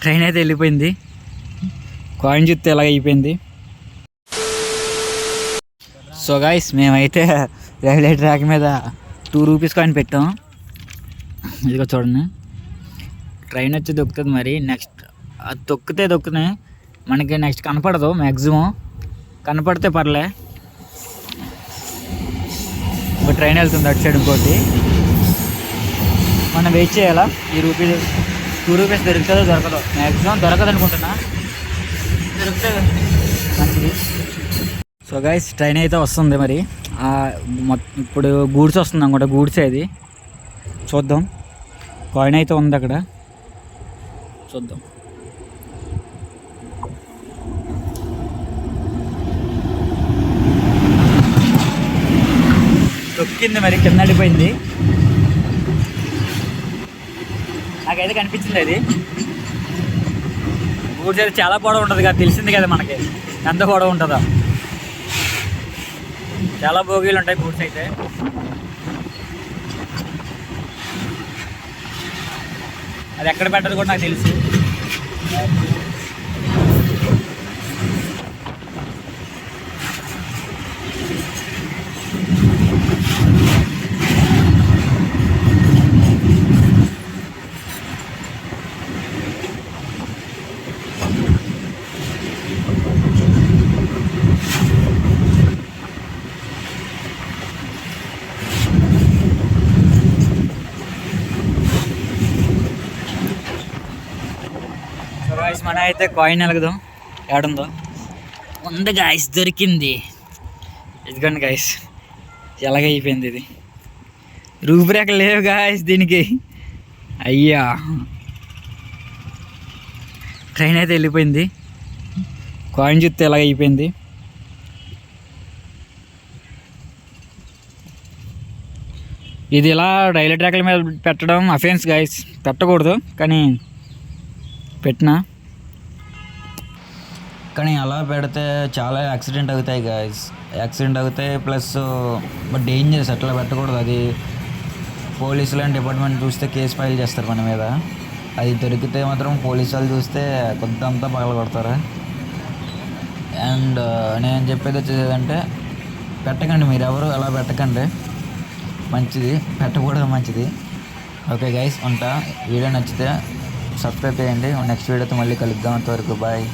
Train అయితే వెళ్ళిపోయింది. Coin చూస్తే ఎలాగ అయిపోయింది. సో గైస్ మేమైతే రైల్వే ట్రాక్ మీద 2 రూపీస్ కాయిన్ పెట్టాం. ఇదిగో చూడండి, ట్రైన్ వచ్చి దొక్కుతుంది. మరి నెక్స్ట్ అది దొక్కుతుంది మనకి, నెక్స్ట్ కనపడదు. మ్యాక్సిమం కనపడితే పర్లే. ఒక ట్రైన్ వెళ్తుంది అటు సైడ్. ఇంకోటి మనం వెయిట్ చేయాలా. ఈ 2 రూపీస్ దొరుకుతుందో దొరకదో. మ్యాక్సిమం దొరకదు అనుకుంటున్నా, దొరికితే మంచిది. సో గైస్ ట్రైన్ అయితే వస్తుంది. మరి ఇప్పుడు గూడ్స్ వస్తుంది అనుకుంటా. గూడ్స్ అది చూద్దాం. కాయిన్ అయితే ఉంది అక్కడ, చూద్దాం. తొక్కింది మరి, కింద అడిపోయింది. నాకైతే కనిపించింది అది. గూడ్స్ అయితే చాలా పొడవు ఉంటుంది కదా, తెలిసింది కదా మనకి ఎంత పొడవు ఉంటుందో. చాలా బోగీలు ఉంటాయి గూడ్స్ అయితే. అది ఎక్కడ పెట్టదు కూడా నాకు తెలుసు. గాయస్ మన అయితే కాయిన్ వెలగదాం. ఏడుందో ఉంది గాయస్, దొరికింది. ఇదిగోండి గాయస్, ఎలాగైపోయింది ఇది. రూపురేఖలు లేవు గాయస్ దీనికి. అయ్యా, ట్రైన్ అయితే వెళ్ళిపోయింది. కాయిన్ చూస్తే ఎలాగైపోయింది. ఇది ఇలా రైల్వే ట్రాక్ల మీద పెట్టడం అఫెన్స్ గాయస్, పెట్టకూడదు. కానీ అలా పెడితే చాలా యాక్సిడెంట్ అవుతాయి గాయస్. యాక్సిడెంట్ అవుతాయి, ప్లస్ డేంజరస్. అట్లా పెట్టకూడదు. అది పోలీసులు అండ్ డిపార్ట్మెంట్ చూస్తే కేసు ఫైల్ చేస్తారు మన మీద. అది దొరికితే మాత్రం పోలీసు వాళ్ళు చూస్తే కొంతంతా పగల కొడతారు. అండ్ నేను చెప్పేది వచ్చేదంటే, పెట్టకండి, మీరు ఎవరు అలా పెట్టకండి, మంచిది. పెట్టకూడదు, మంచిది. ఓకే గైస్, ఉంటా. వీడియో నచ్చితే సబ్స్క్రైబ్ చేయండి. నెక్స్ట్ వీడియోతో మళ్ళీ కలుద్దాం. అంతవరకు బాయ్.